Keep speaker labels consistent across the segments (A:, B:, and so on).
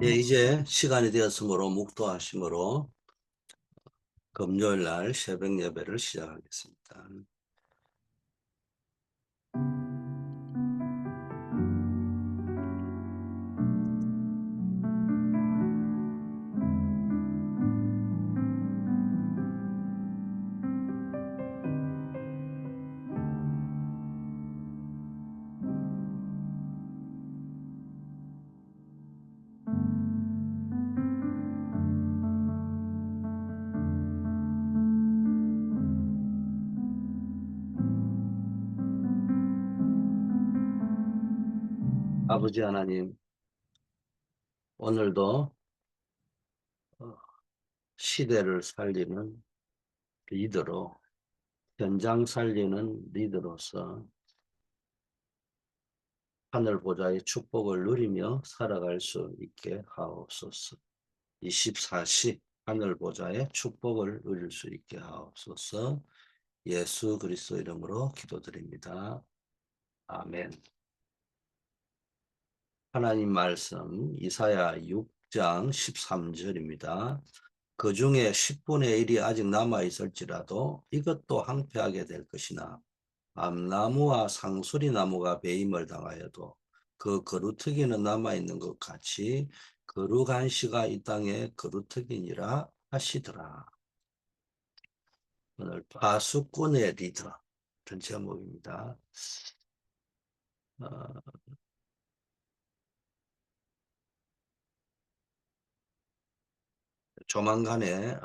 A: 예, 이제 시간이 되었으므로 묵도하심으로 금요일 날 새벽 예배를 시작하겠습니다. 아버지 하나님, 오늘도 어, 시대를 살리는 리더로, 현장 살리는 리더로서 하늘 보좌의 축복을 누리며 살아갈 수 있게 하옵소서. 24시 하늘 보좌의 축복을 누릴 수 있게 하옵소서. 예수 그리스도 이름으로 기도드립니다. 아멘. 하나님 말씀 이사야 6장 13절입니다. 그 중에 10분의 1이 아직 남아 있을지라도 이것도 황폐하게 될 것이나 암나무와 상수리나무가 배임을 당하여도 그 거루터기는 남아 있는 것 같이 거룩한 씨가 이 땅에 거루터기니라 하시더라. 오늘 파수꾼의 리더 이런 제목입니다. 어, 조만간에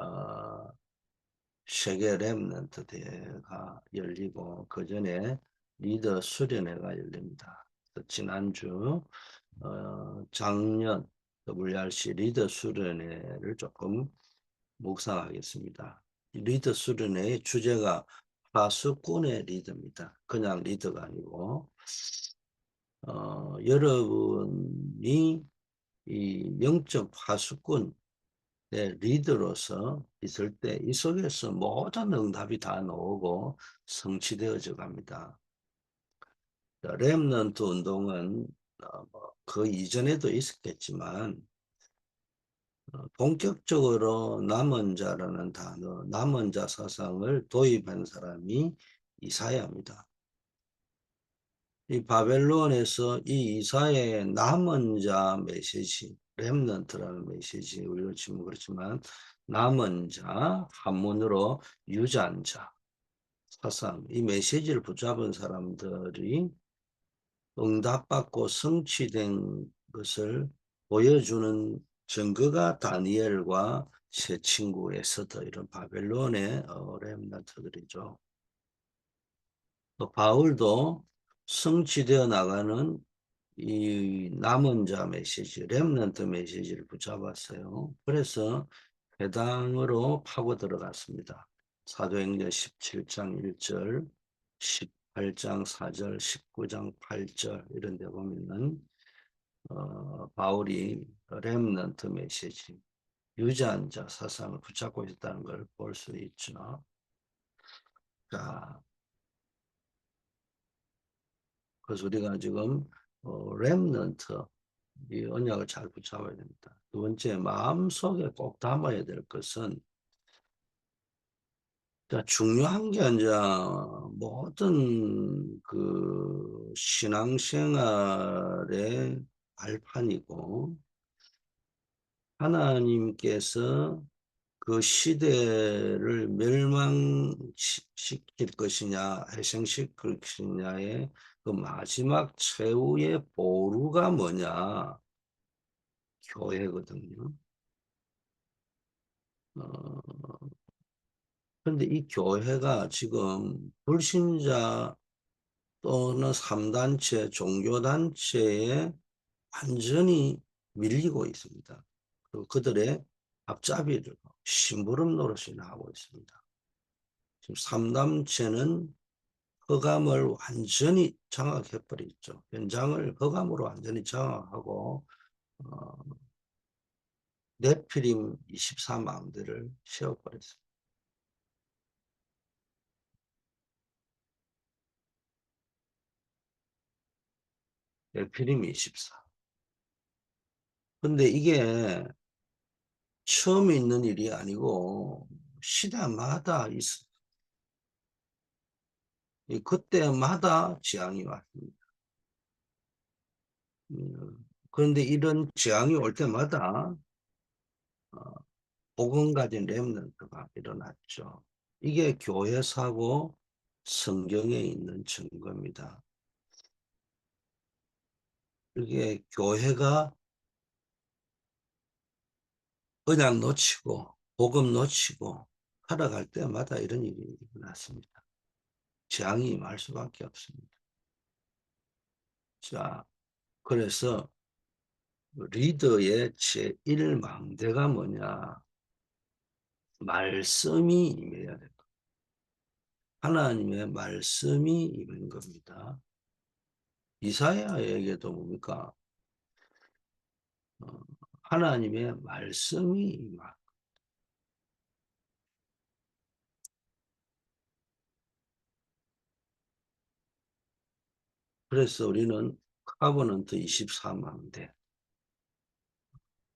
A: 세계 랩런트 대회가 열리고 그 전에 리더 수련회가 열립니다. 지난주 작년 WRC 리더 수련회를 조금 묵상하겠습니다. 리더 수련회의 주제가 파수꾼의 리더입니다. 그냥 리더가 아니고 여러분이 이 영적 파수꾼 리더로서 있을 때 이 속에서 모든 응답이 다 나오고 성취되어져 갑니다. 렘넌트 운동은 그 이전에도 있었겠지만 본격적으로 남은 자라는 단어, 남은 자 사상을 도입한 사람이 이사야입니다. 이 바벨론에서 이 이사야의 남은 자 메시지, 렘넌트라는 메시지 우리로 치면 그렇지만 남은 자, 한문으로 유지한 자, 사상, 이 메시지를 붙잡은 사람들이 응답받고 성취된 것을 보여주는 증거가 다니엘과 세 친구 에스더 이런 바벨론의 렘넌트들이죠. 또 바울도 성취되어 나가는 이 남은 자 메시지, 렘넌트 메시지를 붙잡았어요. 그래서 회당으로 파고 들어갔습니다. 사도행전 17장 1절, 18장 4절, 19장 8절 이런 데 보면은 바울이 렘넌트 메시지, 유지한 자 사상을 붙잡고 있다는 걸 볼 수 있죠. 자, 그래서 우리가 지금 렘넌트 이 언약을 잘 붙잡아야 됩니다. 두 번째, 마음속에 꼭 담아야 될 것은 중요한 게 아니라 모든 그 신앙생활의 발판이고 하나님께서 그 시대를 멸망시킬 것이냐 해생시킬 것이냐의 그 마지막 최후의 보루가 뭐냐 교회거든요. 그런데 이 교회가 지금 불신자 또는 3단체, 종교단체에 완전히 밀리고 있습니다. 그리고 그들의 앞잡이를 심부름 노릇이나 하고 있습니다. 지금 3단체는 허감을 완전히 장악해버렸죠. 현장을 허감으로 완전히 장악하고 어, 네피림 24망대를 세워버렸습니다. 네피림 24. 근데 이게 처음 있는 일이 아니고 시대마다 있어. 그때마다 재앙이 왔습니다. 그런데 이런 재앙이 올 때마다 어, 복음 가진 렘넌트가 일어났죠. 이게 교회사고 성경에 있는 증거입니다. 이게 교회가 언약 놓치고 복음 놓치고 살아갈 때마다 이런 일이 일어났습니다. 재앙이 임할 수밖에 없습니다. 자, 그래서 리더의 제1망대가 뭐냐? 말씀이 임해야 된다. 하나님의 말씀이 임한 겁니다. 이사야에게도 뭡니까? 어, 하나님의 말씀이 임한. 그래서 우리는 카버넌트 24망대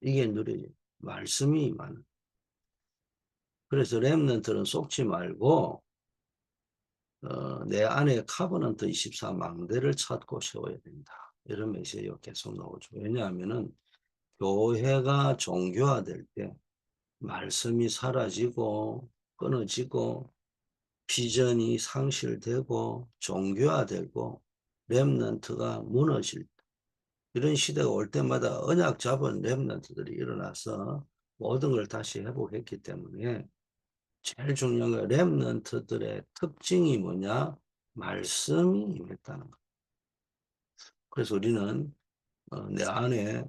A: 이게 누려요. 말씀이 임하는. 그래서 렘넌트는 속지 말고 내 안에 카버넌트 24망대를 찾고 세워야 된다. 이런 메시지가 계속 나오죠. 왜냐하면은 교회가 종교화될 때 말씀이 사라지고 끊어지고 비전이 상실되고 종교화되고 렘넌트가 무너질 이런 시대가 올 때마다 언약 잡은 렘넌트들이 일어나서 모든 걸 다시 회복했기 때문에 제일 중요한 건 렘넌트들의 특징이 뭐냐? 말씀이 임했다는 거. 그래서 우리는 내 안에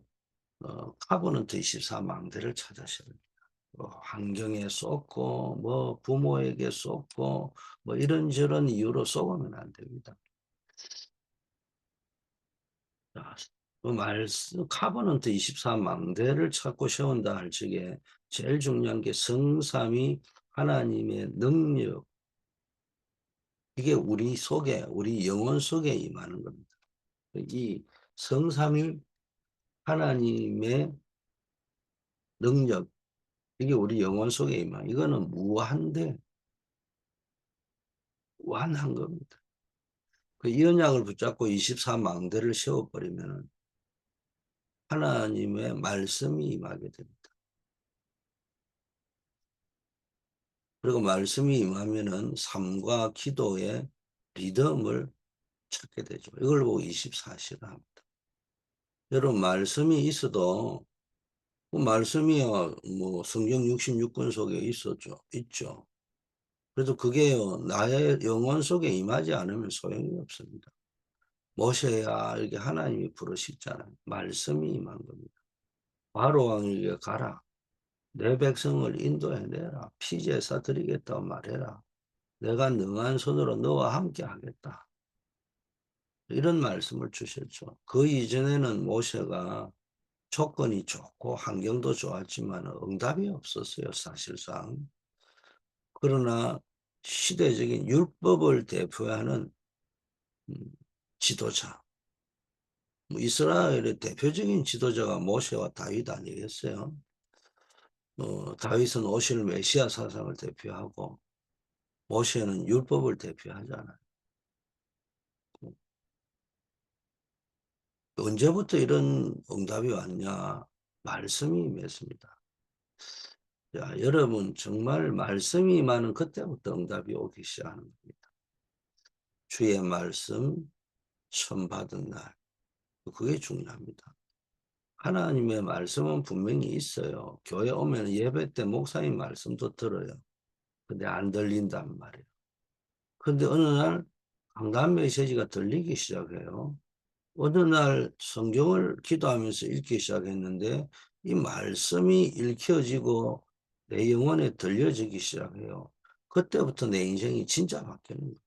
A: 카버넌트 24망대를 찾으셔야 됩니다. 환경에 쏟고 뭐 부모에게 쏟고 뭐 이런저런 이유로 쏟으면 안 됩니다. 자, 그 말씀 카버넌트 24망대를 찾고 세운다 할 적에 제일 중요한 게 성삼위 하나님의 능력 이게 우리 속에 우리 영혼 속에 임하는 겁니다. 이 성삼위 하나님의 능력 이게 우리 영혼 속에 임하 이거는 무한대 완한 겁니다. 이 언약을 붙잡고 24망대를 세워버리면 하나님의 말씀이 임하게 됩니다. 그리고 말씀이 임하면은 삶과 기도의 리듬을 찾게 되죠. 이걸 보고 24시라 합니다. 여러분 말씀이 있어도 그 말씀이야 뭐 성경 66권 속에 있었죠. 있죠. 그래도 그게요 나의 영혼 속에 임하지 않으면 소용이 없습니다. 모세야 이렇게 하나님이 부르시잖아요. 말씀이 임한 겁니다. 바로 왕에게 가라. 내 백성을 인도해내라. 피제사 드리겠다고 말해라. 내가 능한 손으로 너와 함께 하겠다. 이런 말씀을 주셨죠. 그 이전에는 모세가 조건이 좋고 환경도 좋았지만 응답이 없었어요. 사실상. 그러나 시대적인 율법을 대표하는 음, 지도자. 뭐 이스라엘의 대표적인 지도자가 모세와 다윗 아니겠어요? 다윗은 오실 메시아 사상을 대표하고 모세는 율법을 대표하잖아요. 언제부터 이런 응답이 왔냐? 말씀이 임했습니다. 자, 여러분 정말 말씀이 많은 그때부터 응답이 오기 시작하는 겁니다. 주의 말씀 처음 받은 날. 그게 중요합니다. 하나님의 말씀은 분명히 있어요. 교회 오면 예배 때 목사님 말씀도 들어요. 근데 안 들린단 말이에요. 근데 어느 날 강단 메시지가 들리기 시작해요. 어느 날 성경을 기도하면서 읽기 시작했는데 이 말씀이 읽혀지고 내 영혼에 들려지기 시작해요. 그때부터 내 인생이 진짜 바뀌는 거예요.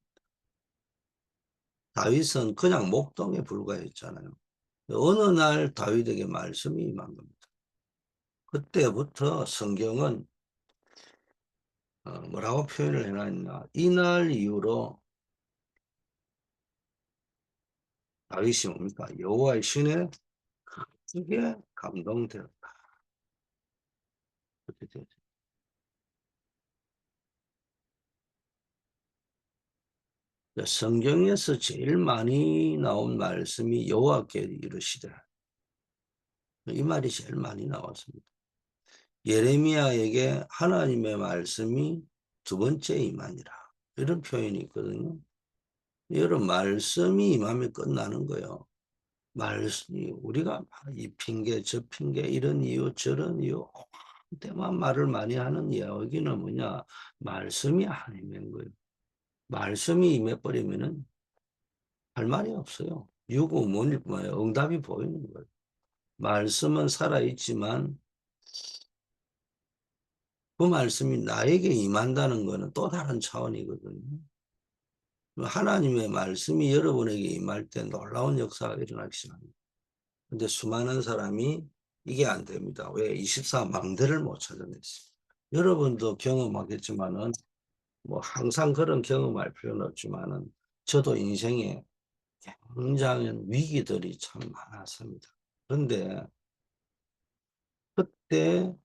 A: 다윗은 그냥 목동에 불과했잖아요. 어느 날 다윗에게 말씀이 임한 겁니다. 그때부터 성경은 뭐라고 표현을 해놨나 이날 이후로 다윗이 뭡니까? 여호와의 신의 이게 감동되었다. 그렇게 되죠. 성경에서 제일 많이 나온 말씀이 여호와께 이르시되, 이 말이 제일 많이 나왔습니다. 예레미야에게 하나님의 말씀이 두 번째 임하니라, 이런 표현이 있거든요. 여러분, 말씀이 임하면 끝나는 거예요. 말씀이, 우리가 이 핑계 저 핑계, 이런 이유 저런 이유 때만 말을 많이 하는 여기는 뭐냐, 말씀이 안 임한 거예요. 말씀이 임해버리면은 할 말이 없어요. 유구무일 뿐아니라 응답이 보이는 거예요. 말씀은 살아있지만 그 말씀이 나에게 임한다는 것은 또 다른 차원이거든요. 하나님의 말씀이 여러분에게 임할 때 놀라운 역사가 일어나기 시작합니다. 근데 수많은 사람이 이게 안 됩니다. 왜? 24 망대를 못 찾아냈어요. 여러분도 경험하겠지만은, 뭐 항상 그런 경험할 필요는 없지만은, 저도 인생에 굉장한 위기들이 참 많았습니다. 그런데 그때마다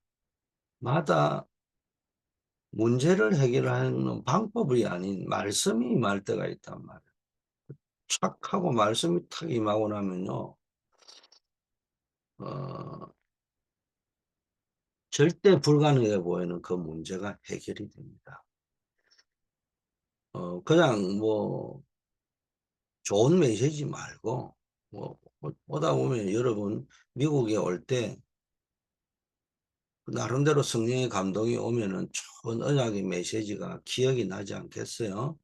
A: 문제를 해결하는 방법이 아닌 말씀이 임할 때가 있단 말이에요. 착 하고 말씀이 탁 임하고 나면요, 어, 절대 불가능해 보이는 그 문제가 해결이 됩니다. 그냥 뭐 좋은 메시지 말고, 뭐 오다 보면 여러분 미국에 올 때 나름대로 성령의 감동이 오면은 좋은 언약의 메시지가 기억이 나지 않겠어요?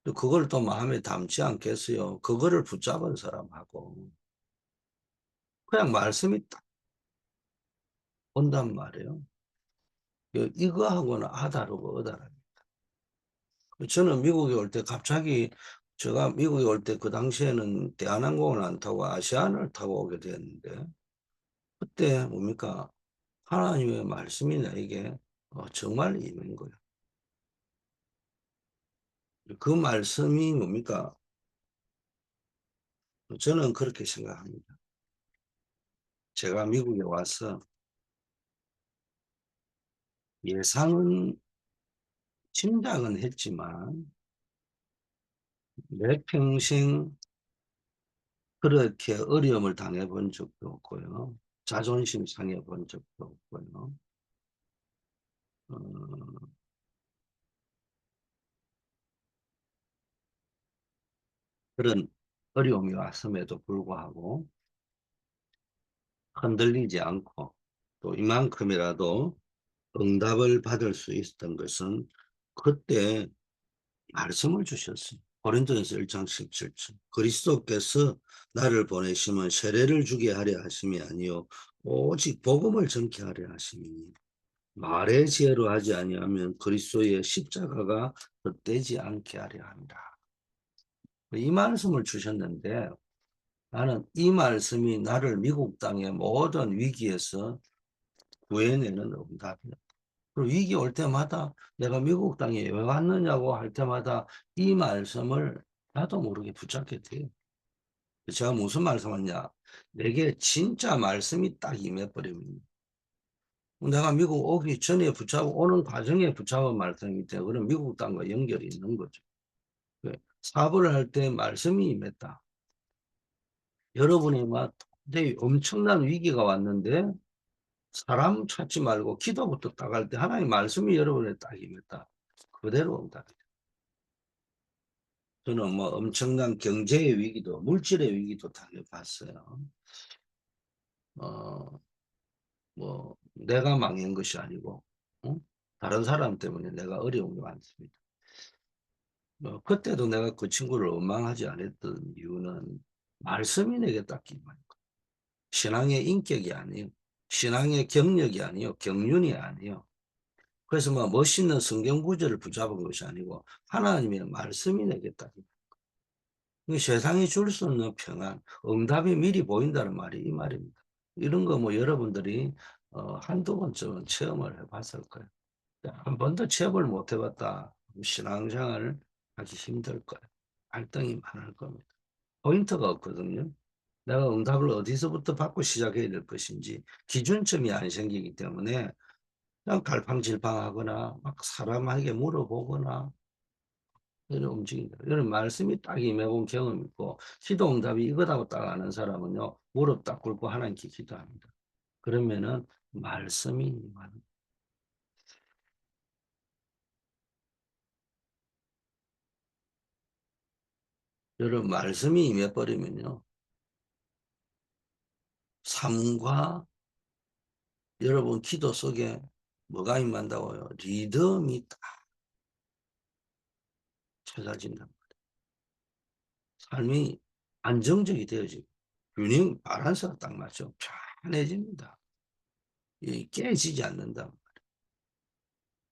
A: 그걸 또 마음에 담지 않겠어요? 그거를 붙잡은 사람하고 그냥 말씀이 딱 온단 말이에요. 이거하고는 아다르고 어다릅니다. 저는 미국에 올 때 갑자기, 제가 미국에 올 때 그 당시에는 대한항공을 안 타고 아시아나를 타고 오게 됐는데, 그때 뭡니까? 하나님의 말씀이 나에게 정말 임한 거예요. 그 말씀이 뭡니까? 저는 그렇게 생각합니다. 제가 미국에 와서 예상은, 짐작은 했지만 내 평생 그렇게 어려움을 당해본 적도 없고요. 자존심 상해본 적도 없고요. 어, 그런 어려움이 왔음에도 불구하고 흔들리지 않고 또 이만큼이라도 응답을 받을 수 있었던 것은 그때 말씀을 주셨어요. 고린도전서 1장 17절. 그리스도께서 나를 보내심은 세례를 주게 하려 하심이 아니요 오직 복음을 전케 하려 하심이니, 말의 지혜로 하지 아니하면 그리스도의 십자가가 덧되지 않게 하려 합니다. 이 말씀을 주셨는데, 나는 이 말씀이 나를 미국 땅의 모든 위기에서 구해내는 응답이었다. 그리고 위기 올 때마다 내가 미국 땅에 왜 왔느냐고 할 때마다 이 말씀을 나도 모르게 붙잡게 돼요. 제가 무슨 말씀하냐? 내게 진짜 말씀이 딱 임해버립니다. 내가 미국 오기 전에 붙잡고 오는 과정에 붙잡은 말씀이기 때문에 그런 미국 땅과 연결이 있는 거죠. 사업을 할 때 말씀이 임했다. 여러분이 막 도저히 엄청난 위기가 왔는데 사람 찾지 말고 기도부터 딱 할 때 하나님 말씀이 여러분의 딱 임했다. 그대로 온다. 저는 뭐 엄청난 경제의 위기도 물질의 위기도 당해봤어요. 어, 뭐 내가 망한 것이 아니고, 응? 다른 사람 때문에 내가 어려움이 많습니다. 그때도 내가 그 친구를 원망하지 않았던 이유는 말씀이 내게 딱 임한 거. 신앙의 인격이 아니에요. 신앙의 경력이 아니요, 경륜이 아니요. 그래서 뭐 멋있는 성경 구절을 붙잡은 것이 아니고 하나님의 말씀이 내게 딱. 세상이 줄 수 없는 평안, 응답이 미리 보인다는 말이 이 말입니다. 이런 거 뭐 여러분들이 한두 번쯤은 체험을 해봤을 거예요. 한 번도 체험을 못 해봤다, 신앙생활을 하기 힘들 거예요. 갈등이 많을 겁니다. 포인트가 없거든요. 내가 응답을 어디서부터 받고 시작해야 될 것인지 기준점이 안 생기기 때문에 그냥 갈팡질팡하거나 막 사람에게 물어보거나 이런 움직인다. 이런 말씀이 딱 임해본 경험이 있고 기도 응답이 이거다고 딱 아는 사람은요 무릎 딱 꿇고 하나님께 기도합니다. 그러면은 말씀이 임하는. 여러분 말씀이 임해버리면요 삶과 여러분 기도 속에 뭐가 임한다고요? 리듬이 딱 찾아진다. 삶이 안정적이 되어지고 균형 바란스가 딱 맞죠. 편해집니다. 깨지지 않는다.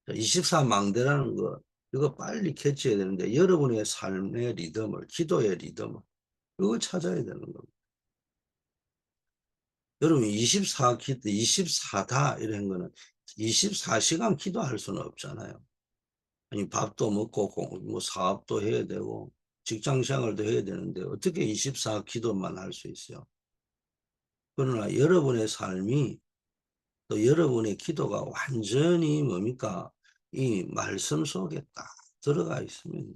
A: 24망대라는 거 이거 빨리 캐치해야 되는데 여러분의 삶의 리듬을 기도의 리듬을 이걸 찾아야 되는 겁니다. 여러분 24기도 24다 이런 거는 24시간 기도할 수는 없잖아요. 아니 밥도 먹고 뭐 사업도 해야 되고 직장 생활도 해야 되는데 어떻게 24 기도만 할 수 있어요? 그러나 여러분의 삶이 또 여러분의 기도가 완전히 뭡니까? 이 말씀 속에 딱 들어가 있으면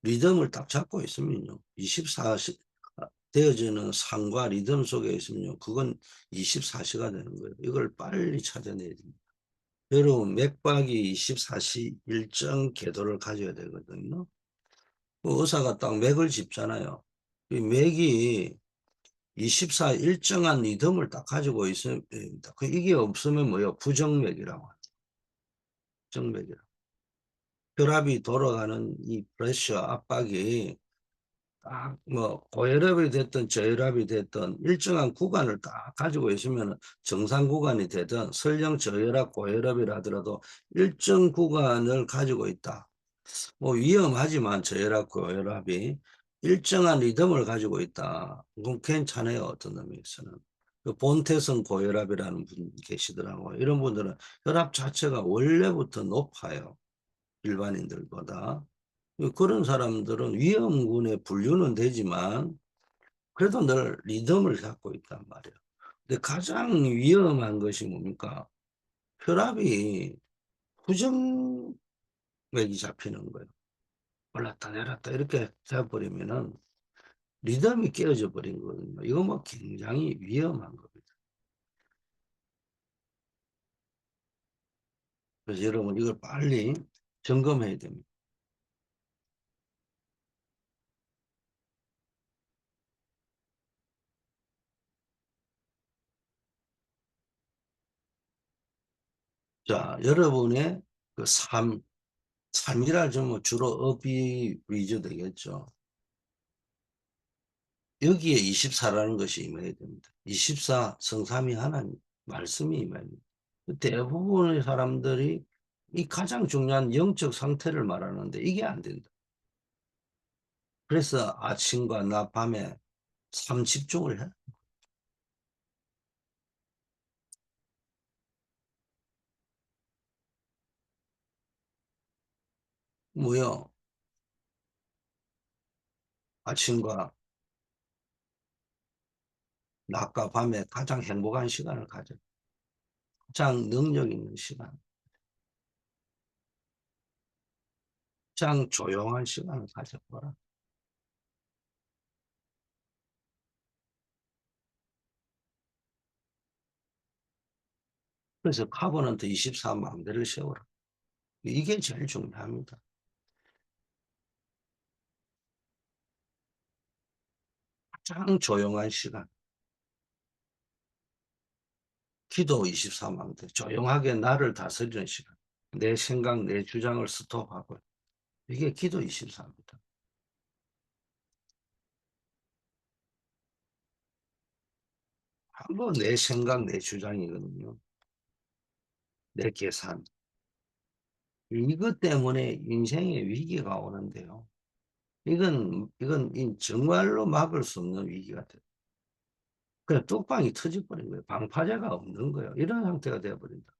A: 리듬을 딱 잡고 있으면요. 24시 되어지는 삶과 리듬 속에 있으면요. 그건 24시가 되는 거예요. 이걸 빨리 찾아내야 됩니다. 여러분 맥박이 24시 일정 궤도를 가져야 되거든요. 그 의사가 딱 맥을 짚잖아요. 이 맥이 24 일정한 리듬을 딱 가지고 있어야 됩니다. 이게 없으면 뭐예요? 부정맥이라고 하죠. 부정맥이라고. 혈압이 돌아가는 이 프레셔 압박이 딱 뭐 고혈압이 됐든 저혈압이 됐든 일정한 구간을 딱 가지고 있으면 정상 구간이 되든 설령 저혈압 고혈압이라 하더라도 일정 구간을 가지고 있다. 뭐 위험하지만 저혈압 고혈압이 일정한 리듬을 가지고 있다. 그건 괜찮아요. 어떤 의미에서는. 그 본태성 고혈압이라는 분 계시더라고요. 이런 분들은 혈압 자체가 원래부터 높아요. 일반인들보다. 그런 사람들은 위험군에 분류는 되지만 그래도 늘 리듬을 갖고 있단 말이에요. 근데 가장 위험한 것이 뭡니까? 혈압이 부정맥이 잡히는 거예요. 올랐다 내렸다 이렇게 돼버리면은 리듬이 깨어져 버린 거거든요. 이거 뭐 굉장히 위험한 겁니다. 그래서 여러분 이걸 빨리 점검해야 됩니다. 자, 여러분의 그 삶이라 좀 주로 업이 위주 되겠죠. 여기에 24라는 것이 임해야 됩니다. 24 성삼위 하나님 말씀이 임해야 됩니다. 대부분의 사람들이 이 가장 중요한 영적 상태를 말하는데 이게 안 된다. 그래서 아침과 낮 밤에 삶 집중을 해. 뭐요? 아침과 낮과 밤에 가장 행복한 시간을 가져. 가장 능력 있는 시간. 가장 조용한 시간을 가져보라. 그래서 카본한테 24 마음대로 세워라. 이게 제일 중요합니다. 가장 조용한 시간. 기도 24망대. 조용하게 나를 다스리는 시간. 내 생각, 내 주장을 스톱하고. 이게 기도 24입니다. 한번 내 생각, 내 주장이거든요. 내 계산. 이것 때문에 인생의 위기가 오는데요. 이건 정말로 막을 수 없는 위기가 돼요. 그냥 뚝방이 터져버린 거예요. 방파제가 없는 거예요. 이런 상태가 되어버린다.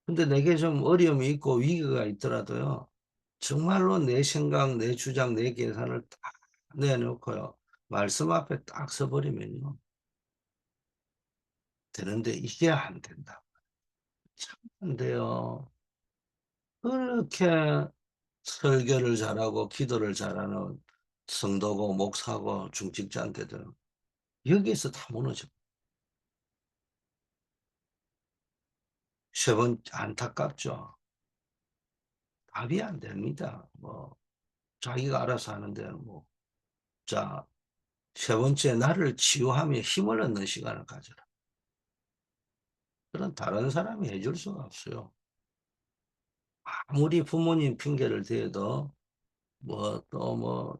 A: 근데 내게 좀 어려움이 있고 위기가 있더라도요. 정말로 내 생각, 내 주장, 내 계산을 다 내놓고요. 말씀 앞에 딱 서버리면요. 되는데 이게 안 된다. 참 안 돼요. 그렇게 설교를 잘하고 기도를 잘하는 성도고 목사고 중직자한테도 여기에서 다 무너져. 세 번 안타깝죠. 답이 안 됩니다. 뭐 자기가 알아서 하는데 뭐. 자, 세 번째 나를 치유하며 힘을 얻는 시간을 가져라. 그런 다른 사람이 해줄 수가 없어요. 아무리 부모님 핑계를 대도 뭐 또 뭐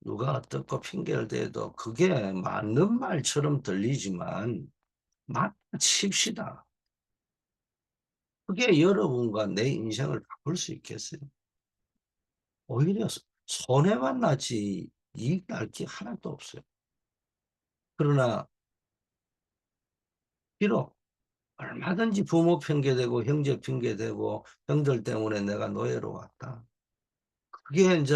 A: 누가 어떻고 핑계를 대도 그게 맞는 말처럼 들리지만 맞다 칩시다. 그게 여러분과 내 인생을 바꿀 수 있겠어요? 오히려 손해만 나지 이익 날 게 하나도 없어요. 그러나 비록 얼마든지 부모 핑계대고 형제 핑계대고 형들 때문에 내가 노예로 왔다. 그게 이제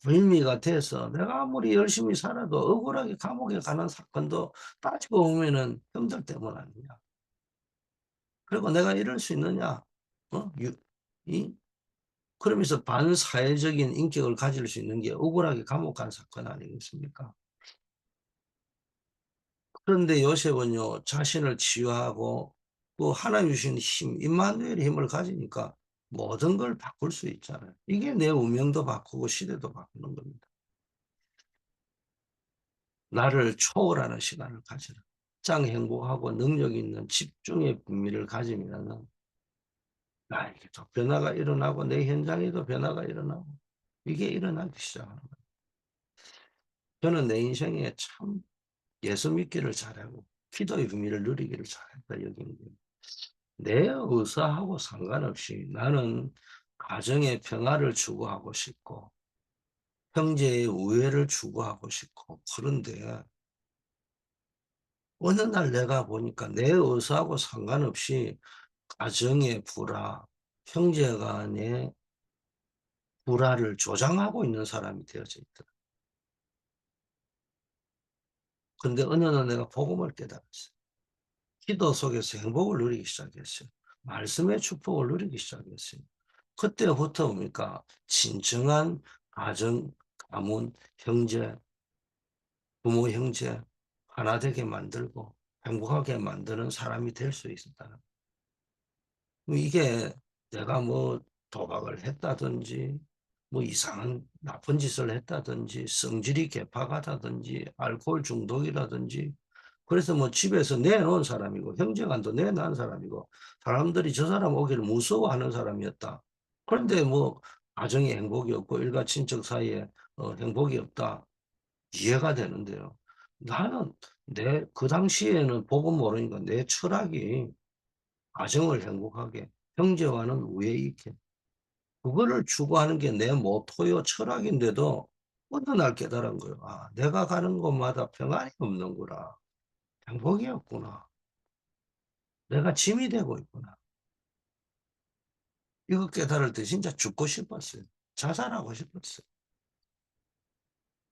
A: 불미가 돼서 내가 아무리 열심히 살아도 억울하게 감옥에 가는 사건도 따지고 보면은 형들 때문 아니냐. 그리고 내가 이럴 수 있느냐? 어? 이 그러면서 반사회적인 인격을 가질 수 있는 게 억울하게 감옥 간 사건 아니겠습니까? 그런데 요셉은요, 자신을 치유하고 또 하나님 주신 힘, 임마누엘의 힘을 가지니까 모든 걸 바꿀 수 있잖아요. 이게 내 운명도 바꾸고 시대도 바꾸는 겁니다. 나를 초월하는 시간을 가지라. 짱 행복하고 능력 있는 집중의 분미를 가지면은 나에게도 변화가 일어나고 내 현장에도 변화가 일어나고 이게 일어나기 시작하는 거예요. 저는 내 인생에 참 예수 믿기를 잘하고 기도의 의미를 누리기를 잘했다 여기는 거예요. 내 의사하고 상관없이 나는 가정의 평화를 추구하고 싶고 형제의 우애를 추구하고 싶고 그런데 어느 날 내가 보니까 내 의사하고 상관없이 가정의 불화, 형제 간의 불화를 조장하고 있는 사람이 되어져 있더라. 근데 어느 날 내가 복음을 깨달았어요. 기도 속에서 행복을 누리기 시작했어요. 말씀의 축복을 누리기 시작했어요. 그때부터 뭡니까? 진정한 가정, 가문, 형제, 부모, 형제 하나 되게 만들고 행복하게 만드는 사람이 될 수 있었다는 이게 내가 뭐 도박을 했다든지 뭐 이상한 나쁜 짓을 했다든지 성질이 개팍하다든지 알코올 중독이라든지 그래서 뭐 집에서 내놓은 사람이고 형제간도 내놓은 사람이고 사람들이 저 사람 오기를 무서워하는 사람이었다. 그런데 뭐 가정에 행복이 없고 일가 친척 사이에 행복이 없다. 이해가 되는데요. 나는 그 당시에는 복음 모르니까 내 철학이 가정을 행복하게 형제와는 우애 있게 그거를 추구하는 게 내 모토요 철학인데도 어느 날 깨달은 거예요. 아, 내가 가는 곳마다 평안이 없는구나. 행복이 없구나. 내가 짐이 되고 있구나. 이거 깨달을 때 진짜 죽고 싶었어요. 자살하고 싶었어요.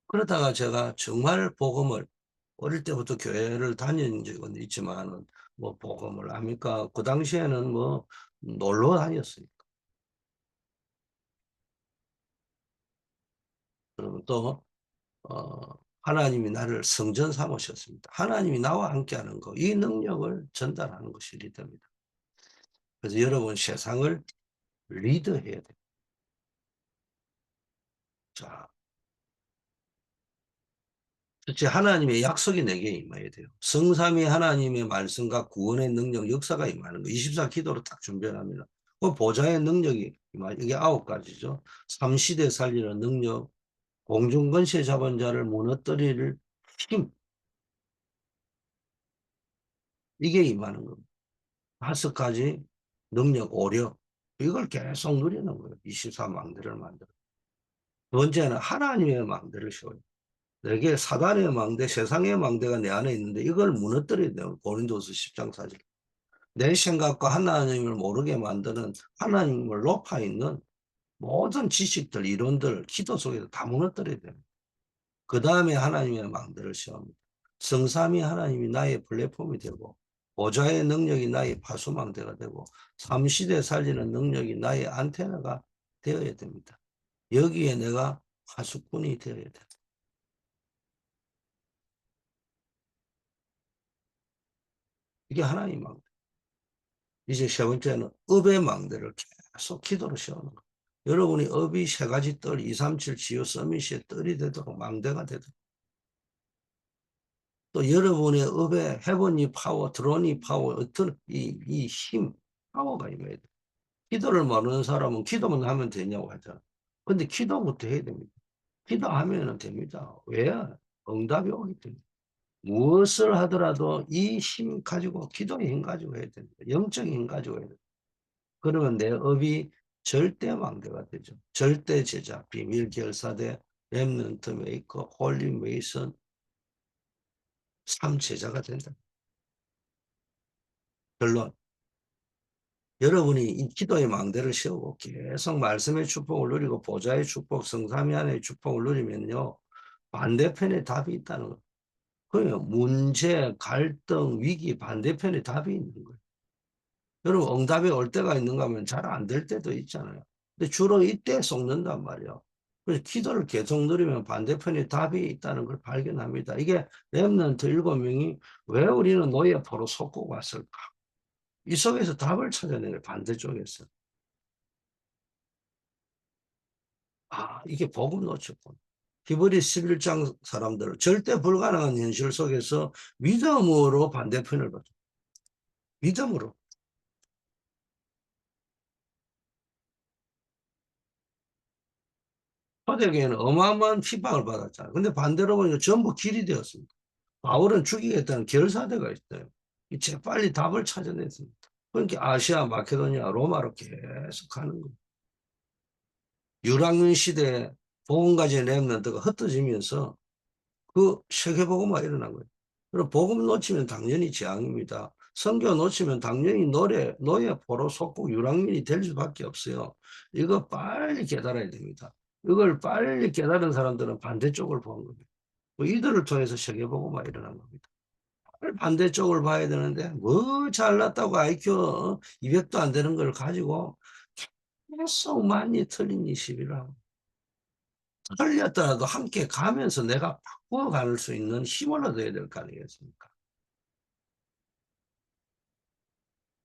A: 그러다가 제가 정말 복음을 어릴 때부터 교회를 다닌 적은 있지만은 뭐 복음을 합니까? 그 당시에는 뭐 놀러 다녔으니까. 그리고 또 하나님이 나를 성전 삼으셨습니다. 하나님이 나와 함께하는 거, 이 능력을 전달하는 것이 리더입니다. 그래서 여러분 세상을 리드해야 돼요. 자, 첫째 하나님의 약속이 내게 임해야 돼요. 성삼위 하나님의 말씀과 구원의 능력, 역사가 임하는 거. 24 기도로 딱 준비하면 그 보좌의 능력이 이게 9가지죠. 삼시대 살리는 능력, 공중권세 잡은 자를 무너뜨릴 힘, 이게 임하는 겁니다. 5가지 능력, 오력 이걸 계속 누리는 거예요. 24망대를 만들어. 두 번째는 하나님의 망대를 씌워요. 내게 사단의 망대, 세상의 망대가 내 안에 있는데 이걸 무너뜨려야 돼요. 고린도서 10장 4절. 내 생각과 하나님을 모르게 만드는 하나님을 높아 있는 모든 지식들, 이론들, 기도 속에서 다 무너뜨려야 돼요. 그 다음에 하나님의 망대를 세웁니다. 성삼위 하나님이 나의 플랫폼이 되고 보좌의 능력이 나의 파수망대가 되고 삼시대 살리는 능력이 나의 안테나가 되어야 됩니다. 여기에 내가 파수꾼이 되어야 돼. 이게 하나님 망대. 이제 세 번째는 업의 망대를 계속 기도로 세우는 거예요. 여러분이 업이 세 가지 뜰, 2, 3, 7 지요 서밋의 뜰이 되도록 망대가 되도록 또 여러분의 업에 헤븐이 파워, 드론이 파워, 어떤 이 힘, 파워가 임해야 돼. 기도를 모르는 사람은 기도만 하면 되냐고 하잖아. 근데 기도부터 해야 됩니다. 기도하면 됩니다. 왜? 응답이 오기 때문에. 무엇을 하더라도 이 힘 가지고, 기도의 힘 가지고 해야 됩니다. 영적인 힘 가지고 해야 됩니다. 그러면 내 업이 절대 망대가 되죠. 절대 제자, 비밀 결사대, 렘넌트 메이커, 홀리 메이슨, 삼 제자가 된다. 결론. 여러분이 이 기도의 망대를 세우고 계속 말씀의 축복을 누리고 보좌의 축복, 성삼위 안의 축복을 누리면요. 반대편에 답이 있다는 거예요. 그러면 문제, 갈등, 위기 반대편에 답이 있는 거예요. 여러분 응답이 올 때가 있는가 하면 잘 안 될 때도 있잖아요. 근데 주로 이때 속는단 말이에요. 그래서 기도를 계속 누리면 반대편에 답이 있다는 걸 발견합니다. 이게 렘넌트 7명이 왜 우리는 노예포로 속고 왔을까? 이 속에서 답을 찾아내는 반대쪽에서. 아, 이게 복음 놓쳤군. 히브리 11장 사람들 절대 불가능한 현실 속에서 믿음으로 반대편을 봐줘. 믿음으로. 초대교회는 어마어마한 핍박을 받았잖아요. 근데 반대로 보니까 전부 길이 되었습니다. 바울은 죽이겠다는 결사대가 있어요. 재빨리 답을 찾아냈습니다. 그러니까 아시아, 마케도니아, 로마로 계속 가는 거예요. 유랑민 시대에 복음가지의 렘넌트가 흩어지면서 그 세계복음화 일어난 거예요. 그리고 복음 놓치면 당연히 재앙입니다. 선교 놓치면 당연히 노예 포로 속국 유랑민이 될 수밖에 없어요. 이거 빨리 깨달아야 됩니다. 이걸 빨리 깨달은 사람들은 반대쪽을 보는 겁니다. 이들을 통해서 세계복음화 일어난 겁니다. 반대쪽을 봐야 되는데 뭐 잘났다고 IQ 200도 안 되는 걸 가지고 계속 많이 틀린 이 시비를 하고 틀렸더라도 함께 가면서 내가 바꿔갈 수 있는 힘을 얻어야 될 거 아니겠습니까?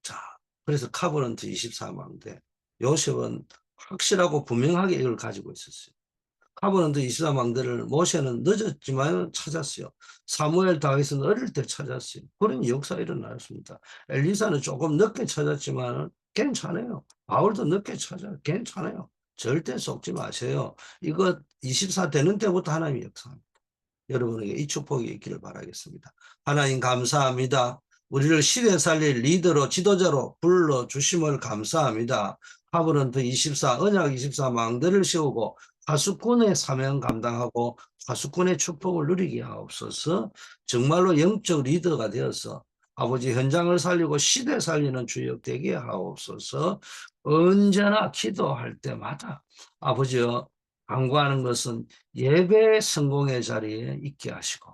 A: 자, 그래서 카버넌트 24망대 요셉은 확실하고 분명하게 이걸 가지고 있었어요. 카버넌트 24망대를 모세는 늦었지만 찾았어요. 사무엘 다윗은 어릴 때 찾았어요. 그런 역사 일어났습니다. 엘리사는 조금 늦게 찾았지만 괜찮아요. 바울도 늦게 찾아요. 괜찮아요. 절대 속지 마세요. 이거 24 되는 때부터 하나님이 역사합니다. 여러분에게 이 축복이 있기를 바라겠습니다. 하나님 감사합니다. 우리를 시대 살릴 리더로 지도자로 불러주심을 감사합니다. 하브런트 24, 언약 24 망대를 세우고 파수꾼의 사명 감당하고 파수꾼의 축복을 누리게 하옵소서. 정말로 영적 리더가 되어서 아버지 현장을 살리고 시대 살리는 주역 되게 하옵소서. 언제나 기도할 때마다 아버지여 간구하는 것은 예배 성공의 자리에 있게 하시고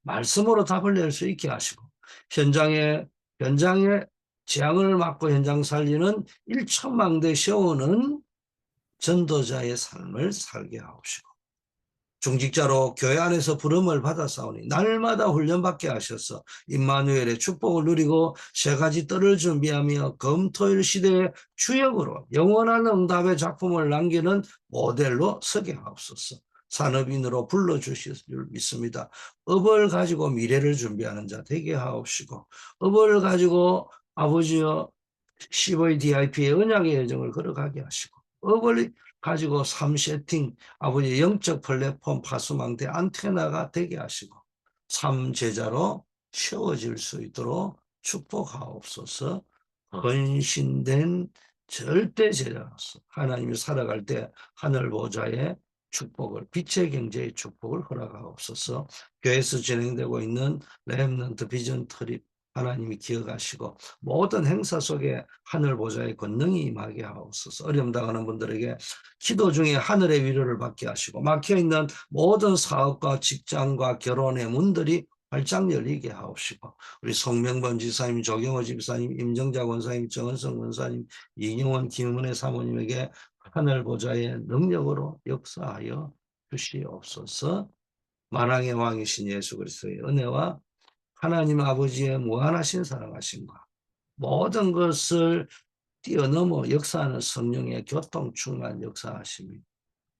A: 말씀으로 답을 낼 수 있게 하시고 현장에 재앙을 막고 현장 살리는 일천망대 세우는 전도자의 삶을 살게 하옵시고 중직자로 교회 안에서 부름을 받았사오니 날마다 훈련받게 하셔서 임마누엘의 축복을 누리고 세 가지 뜰을 준비하며 검토일 시대의 주역으로 영원한 응답의 작품을 남기는 모델로 서게 하옵소서. 산업인으로 불러주실 줄 믿습니다. 업을 가지고 미래를 준비하는 자 되게 하옵시고 업을 가지고 아버지여 CVDIP의 언약의 여정을 걸어가게 하시고 업을 가지고 3세팅 아버지 영적 플랫폼 파수망대 안테나가 되게 하시고 3제자로 세워질 수 있도록 축복하옵소서. 헌신된 절대 제자로서 하나님이 살아갈 때 하늘 보좌의 축복을 빛의 경제의 축복을 허락하옵소서. 교회에서 진행되고 있는 렘넌트 비전 트립 하나님이 기억하시고 모든 행사 속에 하늘 보좌의 권능이 임하게 하옵소서. 어려움 당하는 분들에게 기도 중에 하늘의 위로를 받게 하시고 막혀있는 모든 사업과 직장과 결혼의 문들이 활짝 열리게 하옵시고 우리 송명범 지사님, 조경호 집사님, 임정자 권사님, 정은성 권사님, 이경원 김은혜 사모님에게 하늘 보좌의 능력으로 역사하여 주시옵소서. 만왕의 왕이신 예수 그리스도의 은혜와 하나님 아버지의 무한하신 사랑하심과 모든 것을 뛰어넘어 역사하는 성령의 교통충만 역사하심이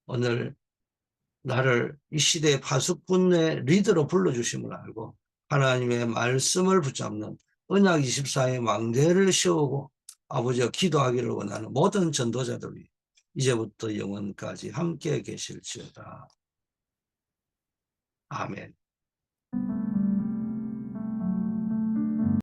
A: 오늘 나를 이 시대의 파수꾼의 리더로 불러주심을 알고 하나님의 말씀을 붙잡는 언약 24의 왕대를 세우고 아버지와 기도하기를 원하는 모든 전도자들이 이제부터 영원까지 함께 계실지어다. 아멘.